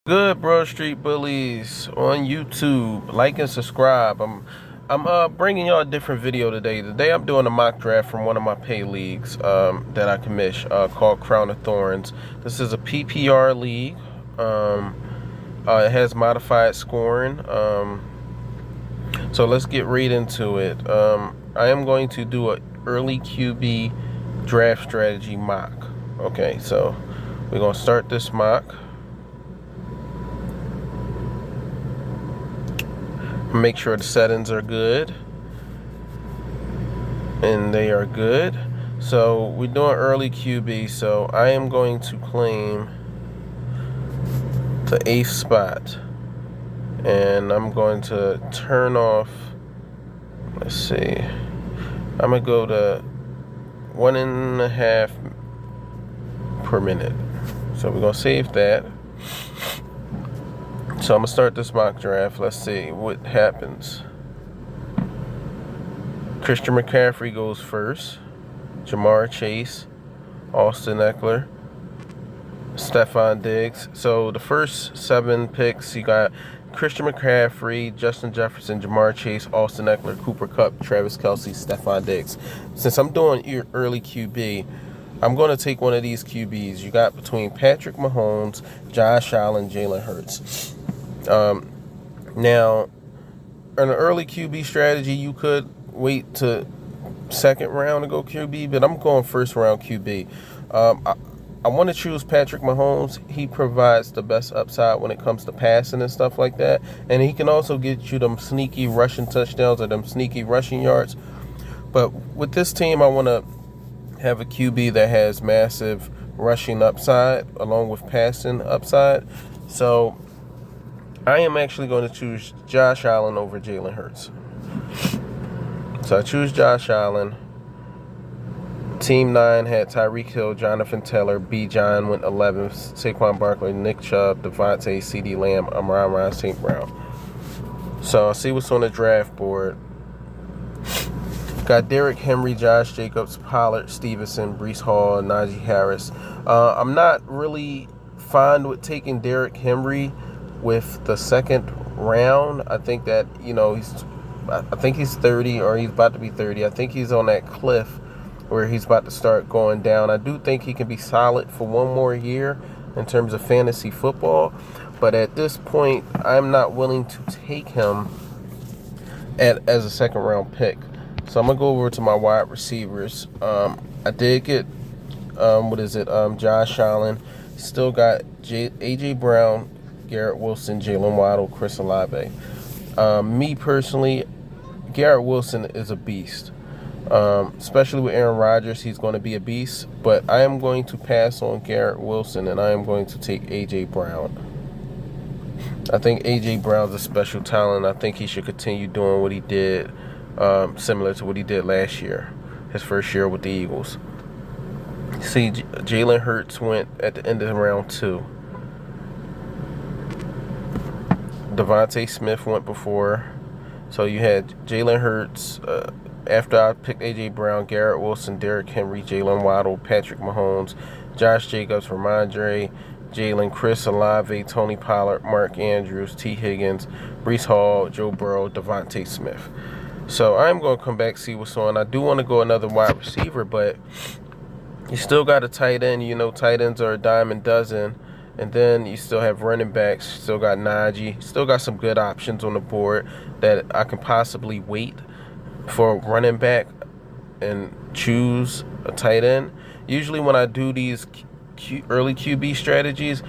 Good, bro. Street Bullies on YouTube. Like and subscribe. I'm bringing y'all a different video today. Today I'm doing a mock draft from one of my pay leagues that I commission called Crown of Thorns. This is a PPR league. It has modified scoring. So let's get right into it. I am going to do an early QB draft strategy mock. Okay, so we're gonna start this mock. Make sure the settings are good, and they are good. So we're doing early QB, so I am going to claim the 8th spot, and I'm going to turn off, let's see, I'm gonna go to 1.5 per minute. So we're gonna save that. So I'm going to start this mock draft. Let's see what happens. Christian McCaffrey goes first. Jamar Chase, Austin Eckler, Stephon Diggs. So the first 7 picks, you got Christian McCaffrey, Justin Jefferson, Jamar Chase, Austin Eckler, Cooper Kupp, Travis Kelce, Stephon Diggs. Since I'm doing early QB, I'm going to take one of these QBs. You got between Patrick Mahomes, Josh Allen, Jalen Hurts. Now, in an early QB strategy, you could wait to second round to go QB, but I'm going first round QB. I want to choose Patrick Mahomes. He provides the best upside when it comes to passing and stuff like that, and he can also get you them sneaky rushing touchdowns or them sneaky rushing yards. But with this team, I want to have a QB that has massive rushing upside along with passing upside. So I am actually going to choose Josh Allen over Jalen Hurts. So I choose Josh Allen. Team 9 had Tyreek Hill, Jonathan Taylor, B. John went 11th, Saquon Barkley, Nick Chubb, Devontae, C.D. Lamb, Amon-Ra St. Brown. So I'll see what's on the draft board. Got Derrick Henry, Josh Jacobs, Pollard, Stevenson, Breece Hall, Najee Harris. I'm not really fond with taking Derrick Henry with the second round. I think that, I think he's 30 or he's about to be 30. I think he's on that cliff where he's about to start going down. I do think he can be solid for one more year in terms of fantasy football, but at this point, I'm not willing to take him as a second round pick. So I'm gonna go over to my wide receivers. I did get Josh Allen. Still got AJ Brown, Garrett Wilson, Jalen Waddle, Chris Olave. Me personally, Garrett Wilson is a beast. Especially with Aaron Rodgers, he's going to be a beast. But I am going to pass on Garrett Wilson, and I am going to take AJ Brown. I think AJ Brown's a special talent. I think he should continue doing what he did, similar to what he did last year, his first year with the Eagles. See, Jalen Hurts went at the end of round 2. Devontae Smith went before. So you had Jalen Hurts. After I picked A.J. Brown, Garrett Wilson, Derrick Henry, Jalen Waddle, Patrick Mahomes, Josh Jacobs, Ramondre, Jalen, Chris Olave, Tony Pollard, Mark Andrews, T. Higgins, Breece Hall, Joe Burrow, Devontae Smith. So I'm going to come back, see what's on. I do want to go another wide receiver, but you still got a tight end. Tight ends are a dime a dozen. And then you still have running backs. Still got Najee. Still got some good options on the board that I can possibly wait for a running back and choose a tight end. Usually when I do these early QB strategies,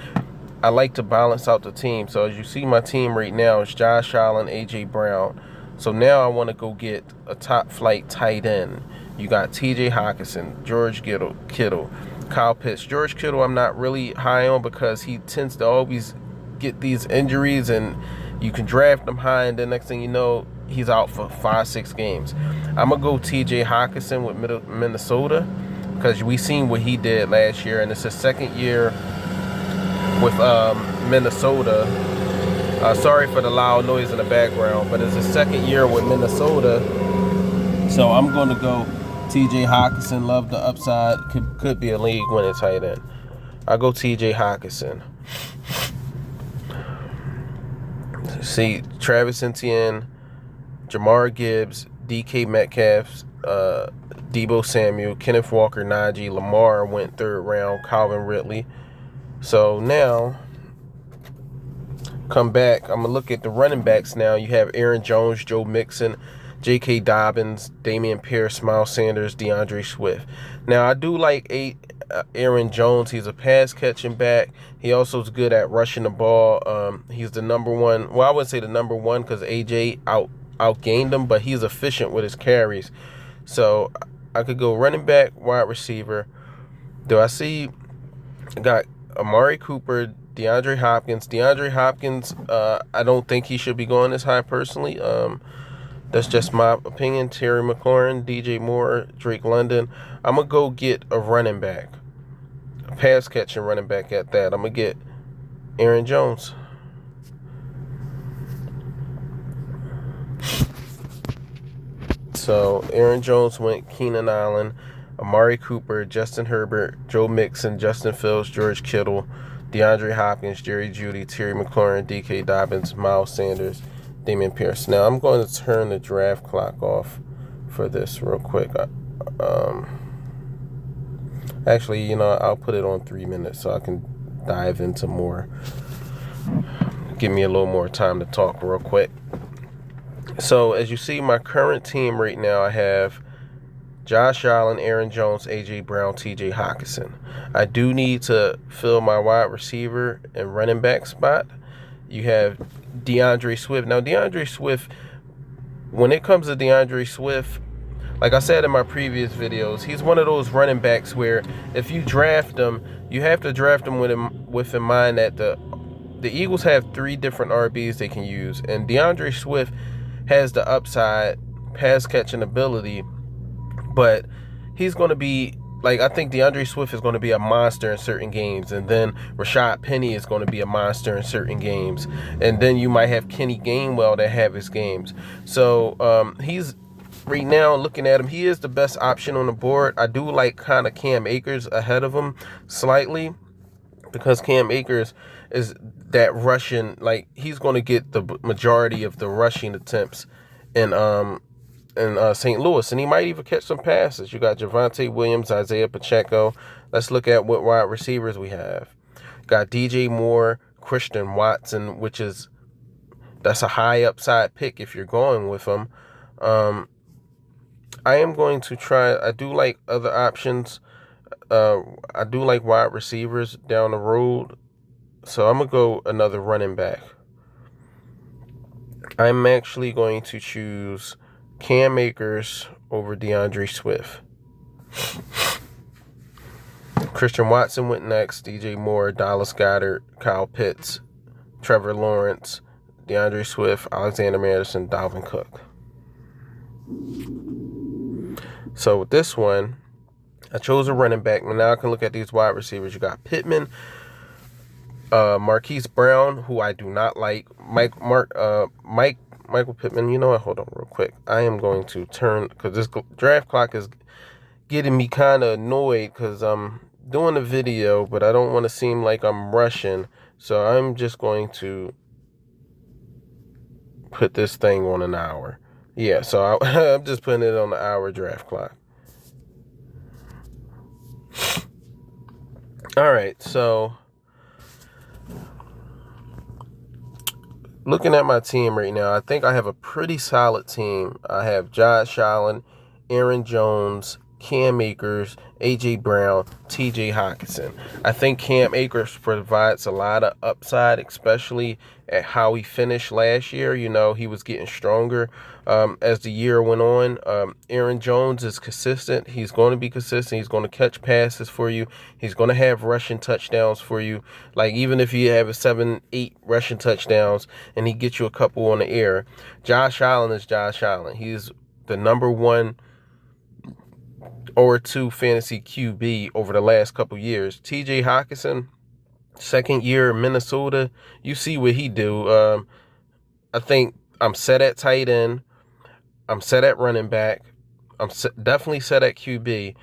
I like to balance out the team. So as you see, my team right now is Josh Allen, A.J. Brown. So now I want to go get a top flight tight end. You got T.J. Hockenson, George Kittle, Kyle Pitts. George Kittle I'm not really high on because he tends to always get these injuries, and you can draft him high, and the next thing you know, he's out for 5-6 games. I'm going to go T.J. Hockenson with Minnesota because we seen what he did last year, and it's his second year with Minnesota. Sorry for the loud noise in the background, but it's his second year with Minnesota. So I'm going to go T.J. Hockenson. Love the upside. Could be a league winning tight end. I go T.J. Hockenson. See Travis Etienne, Jamar Gibbs, DK Metcalf, Debo Samuel, Kenneth Walker, Najee, Lamar went third round, Calvin Ridley. So now, come back. I'm going to look at the running backs now. You have Aaron Jones, Joe Mixon, J.K. Dobbins, Damian Pierce, Miles Sanders, DeAndre Swift. Now, I do like Aaron Jones. He's a pass-catching back. He also is good at rushing the ball. He's the number one. Well, I wouldn't say the number one because A.J. outgained him, but he's efficient with his carries. So I could go running back, wide receiver. Do I see? I got Amari Cooper, DeAndre Hopkins. DeAndre Hopkins, I don't think he should be going this high personally. That's just my opinion. Terry McLaurin, DJ Moore, Drake London. I'm going to go get a running back. A pass-catching running back at that. I'm going to get Aaron Jones. So, Aaron Jones went Keenan Allen, Amari Cooper, Justin Herbert, Joe Mixon, Justin Fields, George Kittle, DeAndre Hopkins, Jerry Jeudy, Terry McLaurin, DK Dobbins, Miles Sanders, Damian Pierce. Now, I'm going to turn the draft clock off for this real quick. Actually, I'll put it on 3 minutes so I can dive into more. Give me a little more time to talk real quick. So, as you see, my current team right now, I have Josh Allen, Aaron Jones, A.J. Brown, T.J. Hockenson. I do need to fill my wide receiver and running back spot. You have DeAndre Swift. Now, DeAndre Swift, when it comes to DeAndre Swift, like I said in my previous videos, he's one of those running backs where if you draft him, you have to draft him with in mind that the Eagles have 3 different RBs they can use, and DeAndre Swift has the upside pass catching ability, but he's going to be I think DeAndre Swift is going to be a monster in certain games, and then Rashad Penny is going to be a monster in certain games, and then you might have Kenny Gainwell that have his games. So he's right now looking at him, he is the best option on the board. I do like kind of Cam Akers ahead of him slightly, because Cam Akers is that rushing, he's going to get the majority of the rushing attempts in St. Louis, and he might even catch some passes. You got Javonte Williams, Isaiah Pacheco. Let's look at what wide receivers we have. Got DJ Moore, Christian Watson, that's a high upside pick if you're going with him. I am going to try. I do like other options. I do like wide receivers down the road. So I'm going to go another running back. I'm actually going to choose Cam Akers over DeAndre Swift. Christian Watson went next. DJ Moore, Dallas Goedert, Kyle Pitts, Trevor Lawrence, DeAndre Swift, Alexander Madison, Dalvin Cook. So with this one, I chose a running back. Now I can look at these wide receivers. You got Pittman, Marquise Brown, who I do not like. Michael Pittman. You know what? Hold on real quick. I am going to turn, because this draft clock is getting me kind of annoyed because I'm doing a video, but I don't want to seem like I'm rushing. So I'm just going to put this thing on an hour. Yeah, so I'm just putting it on the hour draft clock. All right, so looking at my team right now, I think I have a pretty solid team. I have Josh Allen, Aaron Jones, Cam Akers, A.J. Brown, T.J. Hockenson. I think Cam Akers provides a lot of upside, especially at how he finished last year. He was getting stronger as the year went on. Aaron Jones is consistent. He's going to be consistent. He's going to catch passes for you. He's going to have rushing touchdowns for you. Even if you have 7-8 rushing touchdowns and he gets you a couple on the air, Josh Allen is Josh Allen. He's the number 1 or 2 fantasy QB over the last couple years. T.J. Hockenson, second year in Minnesota, you see what he do. I think I'm set at tight end. I'm set at running back. I'm definitely set at QB.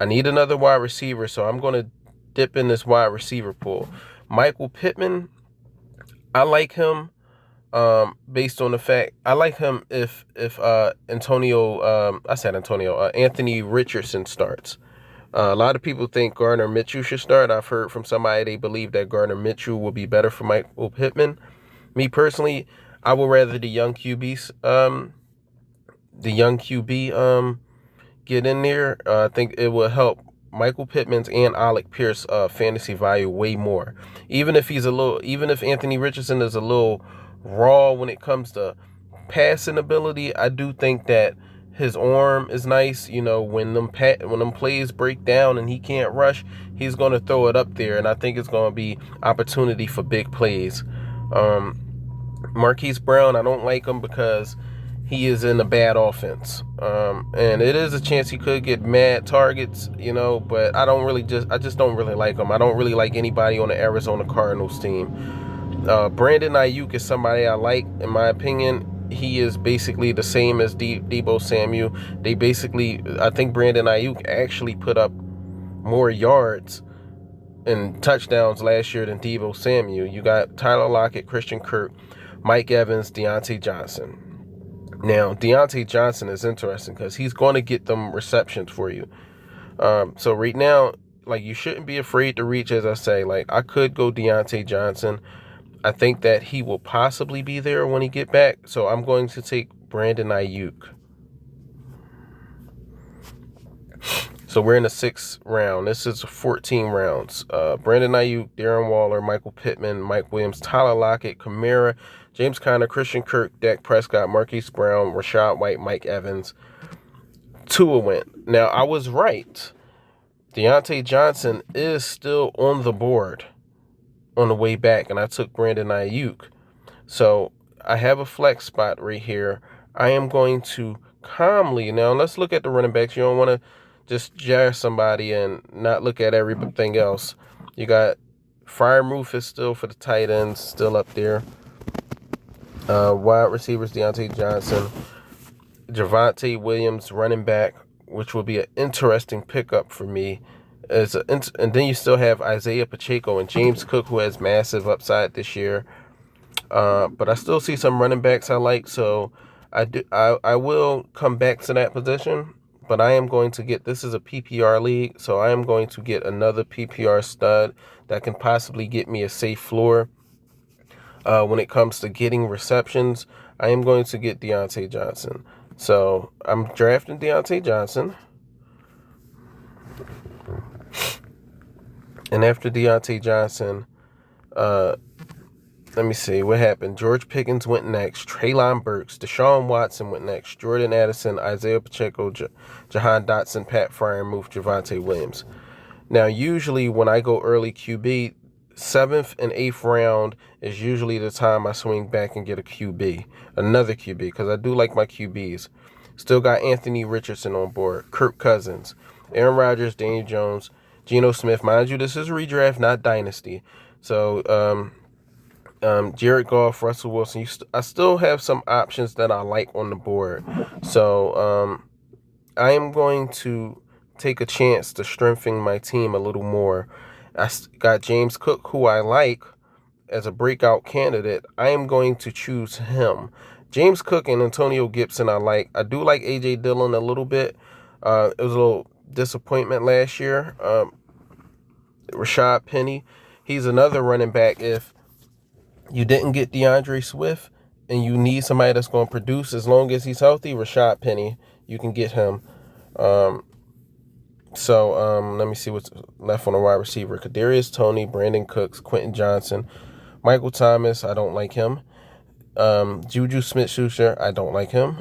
I need another wide receiver, so I'm going to dip in this wide receiver pool. Michael Pittman, I like him. Based on the fact I like him if Anthony Richardson starts. A lot of people think Gardner Mitchell should start. I've heard from somebody they believe that Gardner Mitchell will be better for Michael Pittman. Me personally, I would rather the young QB get in there. I think it will help Michael Pittman's and Alec Pierce fantasy value way more. Even if Anthony Richardson is a little raw when it comes to passing ability, I do think that his arm is nice. You know, when them plays break down and he can't rush, he's going to throw it up there, and I think it's going to be opportunity for big plays. Marquise Brown, I don't like him because he is in a bad offense. And it is a chance he could get mad targets, but I just don't really like him. I don't really like anybody on the Arizona Cardinals team. Brandon Ayuk is somebody I like, in my opinion. He is basically the same as Deebo Samuel. I think Brandon Ayuk actually put up more yards and touchdowns last year than Deebo Samuel. You got Tyler Lockett, Christian Kirk, Mike Evans, Deontay Johnson. Now, Deontay Johnson is interesting because he's going to get them receptions for you. So right now, you shouldn't be afraid to reach, as I say. I could go Deontay Johnson. I think that he will possibly be there when he get back. So I'm going to take Brandon Ayuk. So we're in the 6th round. This is 14 rounds. Brandon Ayuk, Darren Waller, Michael Pittman, Mike Williams, Tyler Lockett, Kamara, James Conner, Christian Kirk, Dak Prescott, Marquise Brown, Rachaad White, Mike Evans. Tua went. Now, I was right. Deontay Johnson is still on the board on the way back, and I took Brandon Ayuk. So I have a flex spot right here. I am going to calmly, now let's look at the running backs. You don't want to just jar somebody and not look at everything else. You got Freiermuth is still for the tight ends, still up there. Wide receivers, Deontay Johnson, Javonte Williams, running back, which will be an interesting pickup for me. And then you still have Isaiah Pacheco and James Cook, who has massive upside this year. But I still see some running backs I like, so I will come back to that position. But I am going to this is a PPR league, so I am going to get another PPR stud that can possibly get me a safe floor. When it comes to getting receptions, I am going to get Deontay Johnson. So I'm drafting Deontay Johnson. And after Deontay Johnson, let me see what happened. George Pickens went next. Treylon Burks, Deshaun Watson went next. Jordan Addison, Isaiah Pacheco, Jahan Dotson, Pat Freiermuth, Javonte Williams. Now, usually when I go early QB, 7th and 8th round is usually the time I swing back and get another QB, because I do like my QBs. Still got Anthony Richardson on board, Kirk Cousins, Aaron Rodgers, Daniel Jones, Geno Smith. Mind you, this is redraft, not dynasty. So, Jared Goff, Russell Wilson. I still have some options that I like on the board. So, I am going to take a chance to strengthen my team a little more. I got James Cook, who I like as a breakout candidate. I am going to choose him. James Cook and Antonio Gibson I like. I do like A.J. Dillon a little bit. It was a little disappointment last year. Rashad Penny, he's another running back. If you didn't get DeAndre Swift and you need somebody that's going to produce as long as he's healthy, Rashad Penny, you can get him. So let me see what's left on the wide receiver. Kadarius Toney, Brandon Cooks, Quentin Johnson, Michael Thomas, I don't like him. Juju Smith-Schuster, I don't like him.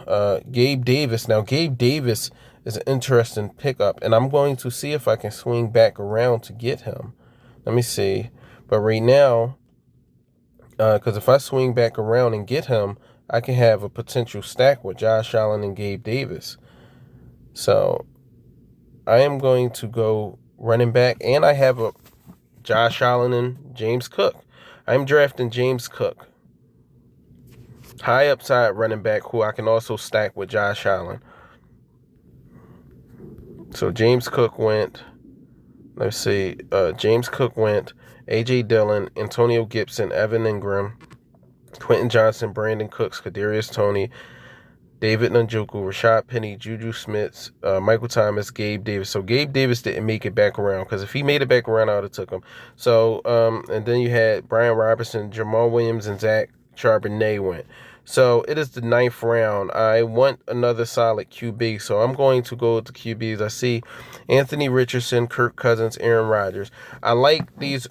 Gabe Davis. Now, Gabe Davis is an interesting pickup, and I'm going to see if I can swing back around to get him. Let me see. But right now, because if I swing back around and get him, I can have a potential stack with Josh Allen and Gabe Davis. So I am going to go running back, and I have a Josh Allen and James Cook. I'm drafting James Cook, high upside running back who I can also stack with Josh Allen. So James Cook went. Let's see. James Cook went. A.J. Dillon, Antonio Gibson, Evan Ingram, Quentin Johnson, Brandon Cooks, Kadarius Toney, David Njoku, Rashad Penny, Juju Smith, Michael Thomas, Gabe Davis. So Gabe Davis didn't make it back around, because if he made it back around, I would have took him. So, and then you had Brian Robinson, Jamal Williams, and Zach Charbonnet went. So it is the 9th round. I want another solid QB, so I'm going to go with the QBs. I see Anthony Richardson, Kirk Cousins, Aaron Rodgers. I like these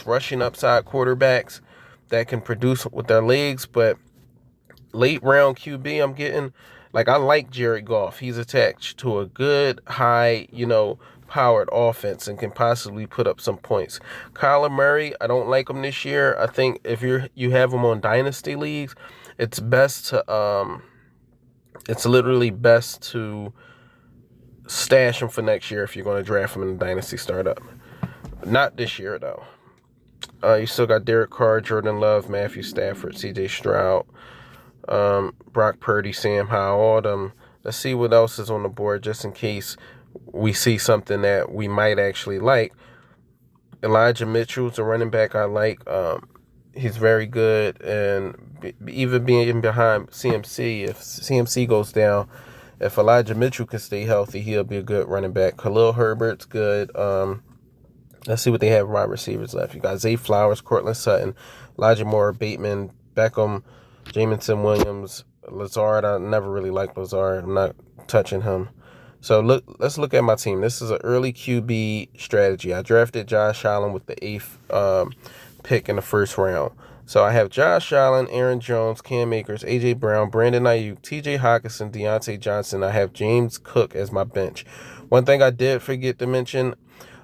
rushing upside quarterbacks that can produce with their legs, but late round QB I'm getting, like, I like Jared Goff. He's attached to a good, high, powered offense and can possibly put up some points. Kyler Murray, I don't like him this year. I think if you have him on dynasty leagues, it's best to it's literally best to stash him for next year if you're going to draft him in a dynasty startup. Not this year though. You still got Derek Carr, Jordan Love, Matthew Stafford, C.J. Stroud, Brock Purdy, Sam Howell, all them. Let's see what else is on the board just in case we see something that we might actually like. Elijah Mitchell's a running back I like. He's very good, and even being behind CMC, if CMC goes down, if Elijah Mitchell can stay healthy, he'll be a good running back. Khalil Herbert's good. Let's see what they have wide receivers left. You got Zay Flowers, Cortland Sutton, Elijah Moore, Bateman, Beckham, Jamison Williams, Lazard. I never really liked Lazard. I'm not touching him. So let's look at my team. This is an early QB strategy. I drafted Josh Allen with the 8th pick in the first round. So I have Josh Allen, Aaron Jones, Cam Akers, A.J. Brown, Brandon Ayuk, T.J. Hockenson, Deontay Johnson. I have James Cook as my bench. One thing I did forget to mention,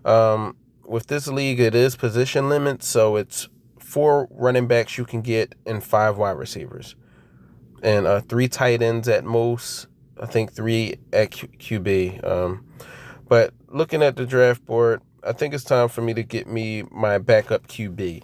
with this league, it is position limits, so it's 4 running backs you can get and 5 wide receivers, and 3 tight ends at most. I think 3 at QB. But looking at the draft board, I think it's time for me to get me my backup QB.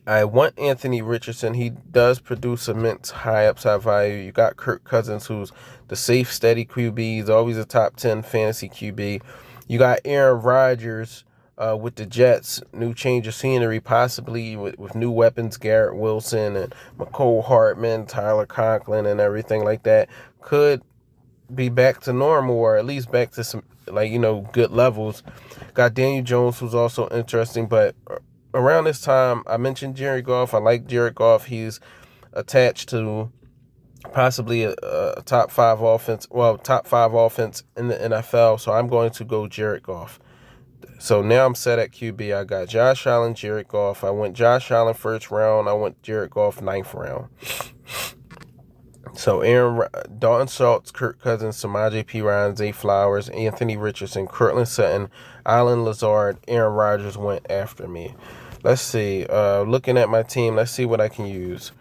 I want Anthony Richardson. He does produce immense high upside value. You got Kirk Cousins, who's the safe, steady QB. He's always a top 10 fantasy QB. You got Aaron Rodgers with the Jets. New change of scenery, possibly with new weapons, Garrett Wilson and McCole Hartman, Tyler Conklin, and everything like that. Could be back to normal, or at least back to some, good levels. Got Daniel Jones, who's also interesting, but around this time, I mentioned Jared Goff. I like Jared Goff. He's attached to possibly a top 5 offense, in the NFL. So I'm going to go Jared Goff. So now I'm set at QB. I got Josh Allen, Jared Goff. I went Josh Allen first round. I went Jared Goff 9th round. So Dalton Schultz, Kirk Cousins, Samaje Perine, Zay Flowers, Anthony Richardson, Cortland Sutton, Allen Lazard, Aaron Rodgers went after me. Let's see. Looking at my team, let's see what I can use.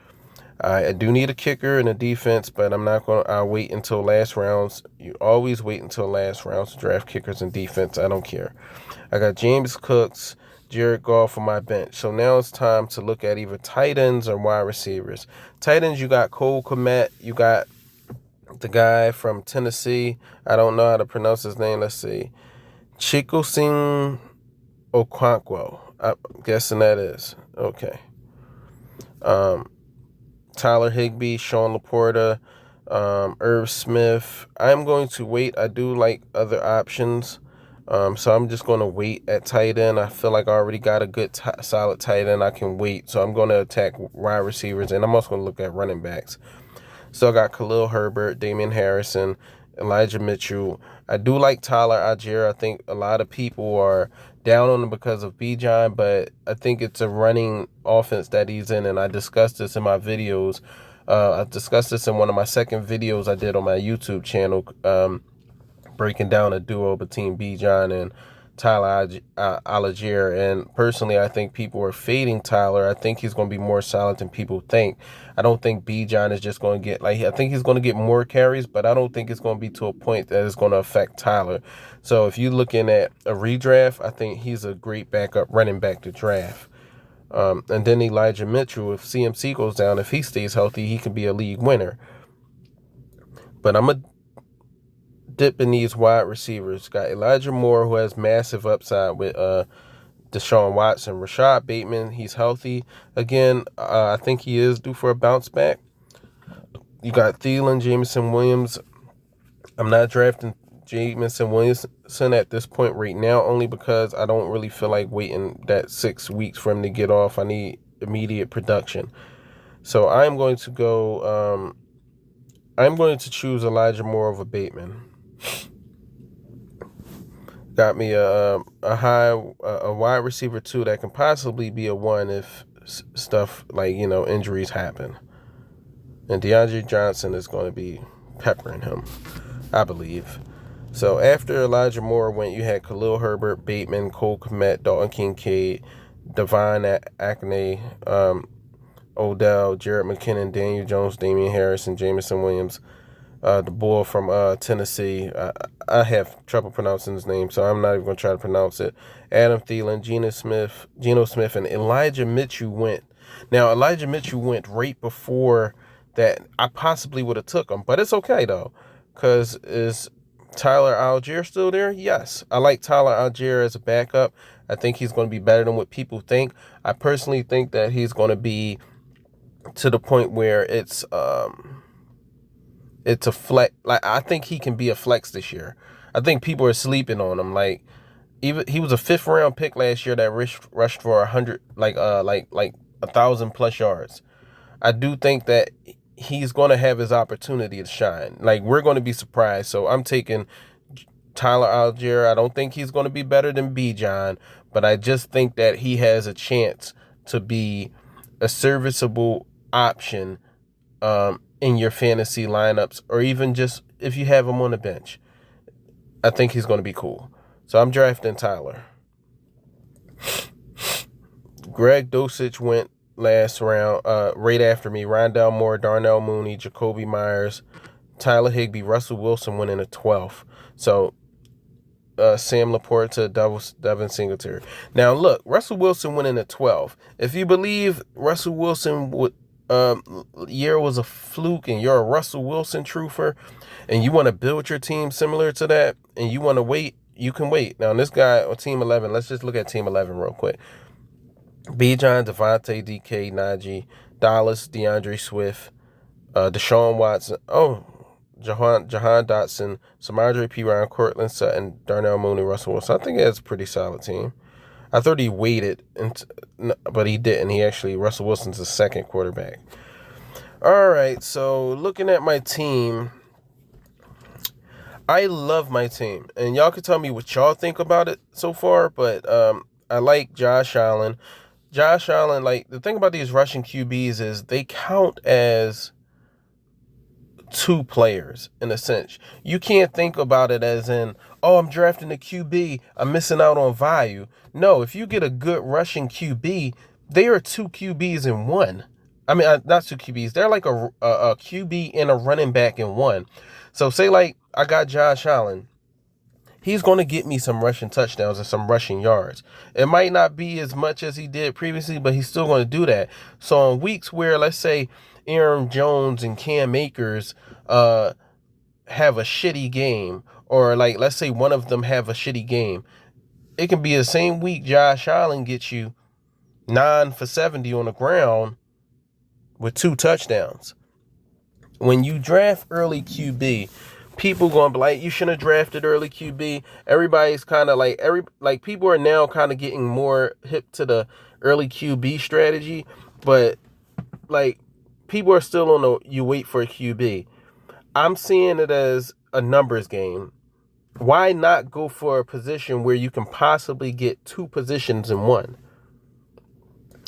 I do need a kicker and a defense, but I'm not going to. I'll wait until last rounds. You always wait until last rounds to draft kickers and defense. I don't care. I got James Cooks, Jared Goff on my bench. So now it's time to look at either tight ends or wide receivers. Tight ends, you got Cole Kmet. You got the guy from Tennessee. I don't know how to pronounce his name. Let's see. Chicosin Okonkwo. I'm guessing that is. Okay. Tyler Higbee, Sean Laporta, Irv Smith. I'm going to wait. I do like other options. So I'm just going to wait at tight end. I feel like I already got a good, solid tight end. I can wait. So I'm going to attack wide receivers, and I'm also going to look at running backs. So I got Khalil Herbert, Damian Harrison, Elijah Mitchell. I do like Tyler Algier. I think a lot of people are down on him because of Bijan, but I think it's a running offense that he's in, and I discussed this in my videos. I discussed this in one of my second videos I did on my YouTube channel, breaking down a duo between Bijan and Tyler Algier. And personally, I think people are fading Tyler. I think he's going to be more solid than people think. I don't think Bijan is just going to get, I think he's going to get more carries, but I don't think it's going to be to a point that it's going to affect Tyler. So if you're looking at a redraft, I think he's a great backup running back to draft. And then Elijah Mitchell, if CMC goes down, if he stays healthy, he can be a league winner. But I'm going to dip in these wide receivers. Got Elijah Moore, who has massive upside with Deshaun Watson. Rashad Bateman, he's healthy again. I think he is due for a bounce back. You got Thielen, Jameson Williams. I'm not drafting Jameson Williamson at this point right now, only because I don't really feel like waiting that 6 weeks for him to get off. I need immediate production. So I'm going to go. I'm going to choose Elijah Moore over Bateman. Got me a wide receiver 2 that can possibly be a 1 if stuff like injuries happen. And DeAndre Johnson is going to be peppering him, I believe. So after Elijah Moore went, you had Khalil Herbert, Bateman, Cole Kmet, Dalton Kincaid, Devon Akane, Odell, Jared McKinnon, Daniel Jones, Damian Harris, and Jameson Williams. The boy from Tennessee. I have trouble pronouncing his name, so I'm not even going to try to pronounce it. Adam Thielen, Geno Smith, and Elijah Mitchell went. Now, Elijah Mitchell went right before that. I possibly would have took him, but it's okay, though, because is Tyler Algier still there? Yes. I like Tyler Algier as a backup. I think he's going to be better than what people think. I personally think that he's going to be to the point where it's a flex. Like, I think he can be a flex this year. I think people are sleeping on him. Like, even he was a 5th round pick last year that rushed for 100, like 1,000+ yards. I do think that he's going to have his opportunity to shine. Like, we're going to be surprised. So I'm taking Tyler Algier. I don't think he's going to be better than Bijan, but I just think that he has a chance to be a serviceable option in your fantasy lineups, or even just if you have him on the bench. I think he's going to be cool. So I'm drafting Tyler. Greg Dosich went last round, right after me. Rondale Moore, Darnell Mooney, Jacoby Myers, Tyler Higbee, Russell Wilson went in the 12th. So Sam Laporta, Devin Singletary. Now look, Russell Wilson went in the 12th. If you believe Russell Wilson would year was a fluke and you're a Russell Wilson truther and you want to build your team similar to that and you want to wait, you can wait. Now this guy on Team 11, let's just look at Team 11 real quick. Bijan, Devontae, DK, Najee, Dallas, DeAndre Swift, Deshaun Watson, Jahan Dotson, Samadre P. Ryan, Cortland Sutton, Darnell Mooney, Russell Wilson. I think that's a pretty solid team. I thought he waited, but he didn't. Russell Wilson's the second quarterback. All right, so looking at my team, I love my team. And y'all can tell me what y'all think about it so far, but I like Josh Allen. Josh Allen, like, the thing about these rushing QBs is they count as 2 players in a sense. You can't think about it as in, I'm drafting a QB, I'm missing out on value. No, if you get a good rushing QB, they are 2 QBs in one. I mean, not 2 QBs. They're like a QB and a running back in one. So say like I got Josh Allen. He's going to get me some rushing touchdowns and some rushing yards. It might not be as much as he did previously, but he's still going to do that. So on weeks where, let's say, Aaron Jones and Cam Akers have a shitty game, or like let's say one of them have a shitty game, it can be the same week Josh Allen gets you 9 for 70 on the ground with 2 touchdowns. When you draft early QB, people going to be like, you shouldn't have drafted early QB. Everybody's kind of like people are now kind of getting more hip to the early QB strategy, but like people are still on you wait for a QB. I'm seeing it as a numbers game. Why not go for a position where you can possibly get 2 positions in one?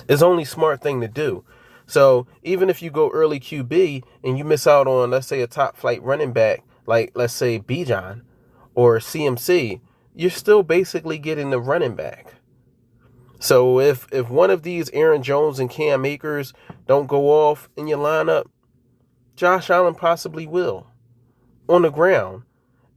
It's only smart thing to do. So even if you go early QB and you miss out on, let's say, a top flight running back, like let's say Bijan or CMC, you're still basically getting the running back. So if one of these Aaron Jones and Cam Akers don't go off in your lineup, Josh Allen possibly will on the ground.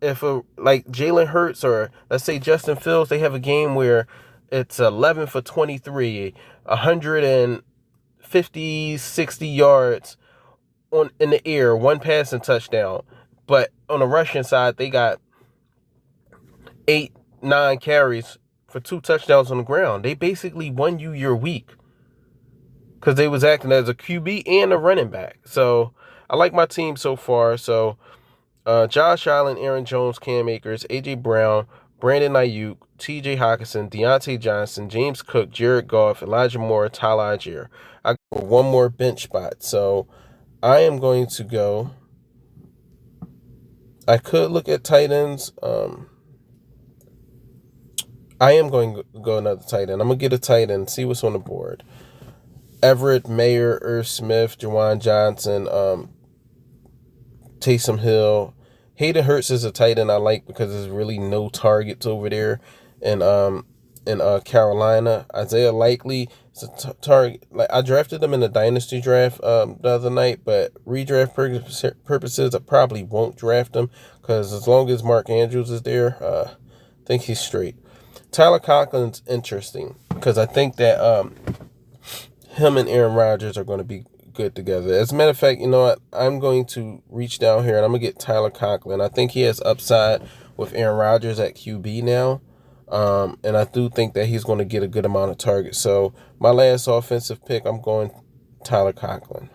If like Jalen Hurts or let's say Justin Fields, they have a game where it's 11 for 23, 150, 60 yards in the air, 1 passing touchdown. But on the rushing side, they got 8, 9 carries for 2 touchdowns on the ground. They basically won you your week because they was acting as a QB and a running back. So I like my team so far. So Josh Allen, Aaron Jones, Cam Akers, A.J. Brown, Brandon Ayuk, T.J. Hockenson, Deontay Johnson, James Cook, Jared Goff, Elijah Moore, Tyler Algier. I got one more bench spot. So I am going to go. I could look at tight ends. I am going to go another tight end. I'm going to get a tight end, see what's on the board. Everett, Mayer, Irv Smith, Jawan Johnson, Taysom Hill. Hayden Hurst is a tight end I like because there's really no targets over there. And in Carolina, Isaiah Likely is a target. Like I drafted him in the dynasty draft the other night, but redraft purposes, I probably won't draft him because as long as Mark Andrews is there, I think he's straight. Tyler Conklin's interesting because I think that him and Aaron Rodgers are going to be good together. As a matter of fact, you know what? I'm going to reach down here and I'm going to get Tyler Conklin. I think he has upside with Aaron Rodgers at QB now. And I do think that he's going to get a good amount of targets. So my last offensive pick, I'm going Tyler Conklin.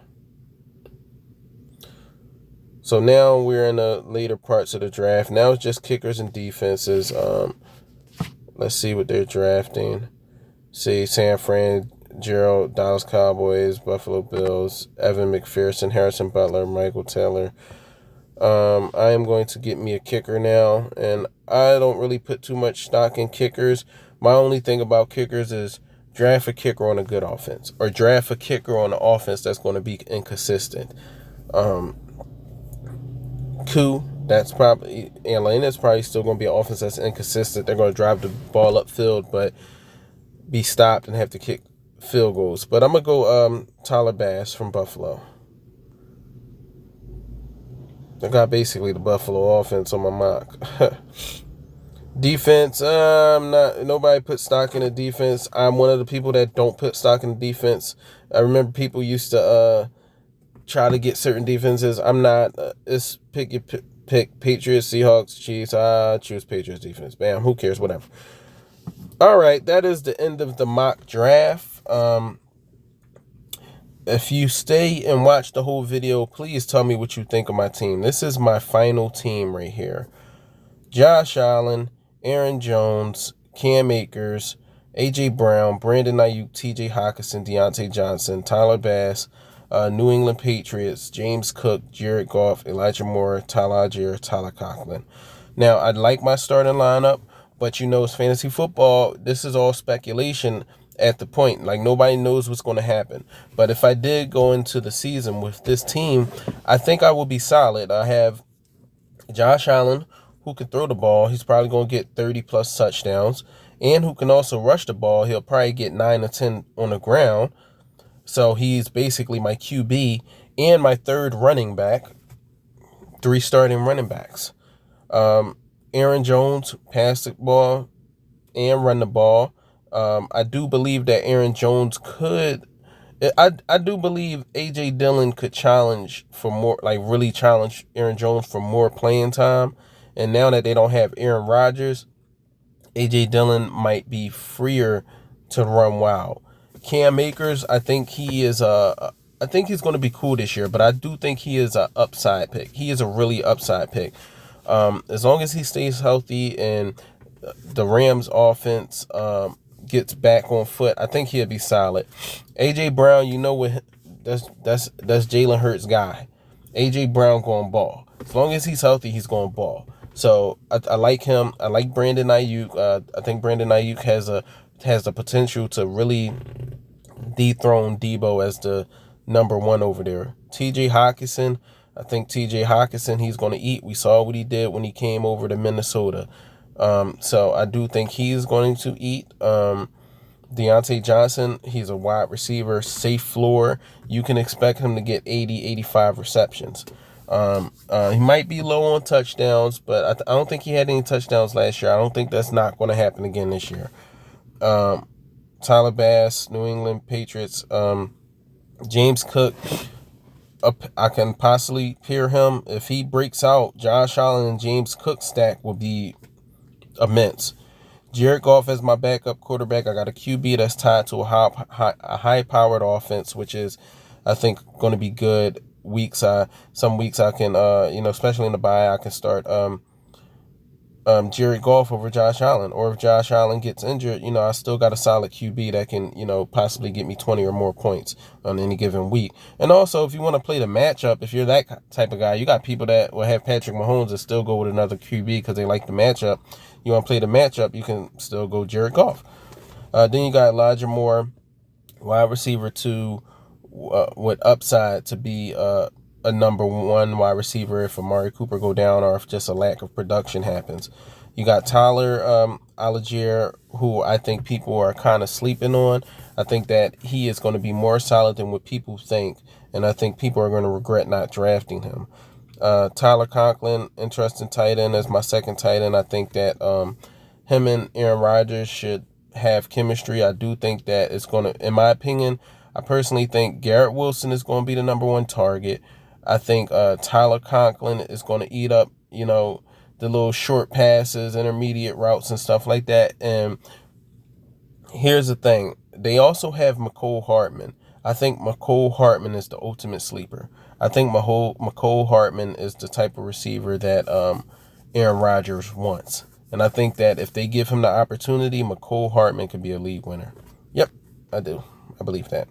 So now we're in the later parts of the draft. Now it's just kickers and defenses. Let's see what they're drafting. See, San Fran, Gerald, Dallas Cowboys, Buffalo Bills, Evan McPherson, Harrison Butler, Michael Taylor. I am going to get me a kicker now, and I don't really put too much stock in kickers. My only thing about kickers is draft a kicker on a good offense, or draft a kicker on an offense that's going to be inconsistent. That's probably Atlanta's probably still going to be an offense that's inconsistent. They're going to drive the ball upfield, but be stopped and have to kick field goals. But I'm going to go Tyler Bass from Buffalo. I got basically the Buffalo offense on my mock. Defense, nobody put stock in the defense. I'm one of the people that don't put stock in the defense. I remember people used to try to get certain defenses. I'm not. It's pick your pick. Patriots, Seahawks, Chiefs. I choose Patriots defense. Bam. Who cares? Whatever. All right. That is the end of the mock draft. If you stay and watch the whole video, please tell me what you think of my team. This is my final team right here. Josh Allen, Aaron Jones, Cam Akers, A.J. Brown, Brandon Ayuk, T.J. Hockenson, Deontay Johnson, Tyler Bass, New England Patriots, James Cook, Jared Goff, Elijah Moore, Tyler Algier, Tyler Conklin. Now, I'd like my starting lineup, but you know it's fantasy football. This is all speculation at the point. Like, nobody knows what's going to happen. But if I did go into the season with this team, I think I will be solid. I have Josh Allen, who can throw the ball. He's probably going to get 30-plus touchdowns. And who can also rush the ball. He'll probably get 9 or 10 on the ground. So he's basically my QB and my third running back. 3 starting running backs. Aaron Jones, pass the ball and run the ball. I do believe that Aaron Jones could. I do believe A.J. Dillon could challenge for more, like really challenge Aaron Jones for more playing time. And now that they don't have Aaron Rodgers, A.J. Dillon might be freer to run wild. Cam Akers, I think he is I think he's going to be cool this year, but I do think he is an upside pick. He is a really upside pick. As long as he stays healthy and the Rams offense gets back on foot, I think he'll be solid. A.J. Brown, you know what? That's Jalen Hurts' guy. A.J. Brown going ball. As long as he's healthy, he's going ball. So I like him. I like Brandon Ayuk. I think Brandon Ayuk has the potential to really dethrone Debo as the number 1 over there. T.J. Hockenson. I think T.J. Hockenson, he's going to eat. We saw what he did when he came over to Minnesota. So I do think he's going to eat. Deontay Johnson, he's a wide receiver, safe floor. You can expect him to get 80, 85 receptions. He might be low on touchdowns, but I don't think he had any touchdowns last year. I don't think that's not going to happen again this year. Tyler Bass, New England Patriots, James Cook, I can possibly pair him. If he breaks out, Josh Allen and James Cook stack will be immense. Jared Goff as my backup quarterback. I got a QB that's tied to a high-powered offense, which is, I think, going to be good. Some weeks I can, especially in the bye, I can start Jared Goff over Josh Allen. Or if Josh Allen gets injured, I still got a solid QB that can, possibly get me 20 or more points on any given week. And also, if you want to play the matchup, if you're that type of guy, you got people that will have Patrick Mahomes and still go with another QB because they like the matchup. You want to play the matchup, you can still go Jared Goff. Then you got Elijah Moore, wide receiver 2, with upside to be a number 1 wide receiver if Amari Cooper go down or if just a lack of production happens. You got Tyler Algier, who I think people are kind of sleeping on. I think that he is going to be more solid than what people think, and I think people are going to regret not drafting him. Tyler Conklin, interesting tight end, as my second tight end. I think that him and Aaron Rodgers should have chemistry. I do think that it's going to, in my opinion, I personally think Garrett Wilson is going to be the number 1 target. I think Tyler Conklin is going to eat up, the little short passes, intermediate routes, and stuff like that. And here's the thing. They also have McCole Hardman. I think McCole Hardman is the ultimate sleeper. I think McCole Hardman is the type of receiver that Aaron Rodgers wants. And I think that if they give him the opportunity, McCole Hardman could be a league winner. Yep, I do. I believe that.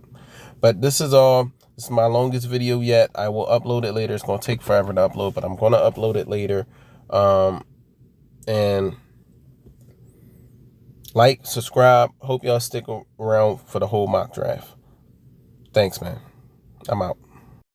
But this is all. This is my longest video yet. I will upload it later. It's going to take forever to upload, but I'm going to upload it later. And like, subscribe. Hope y'all stick around for the whole mock draft. Thanks, man. I'm out.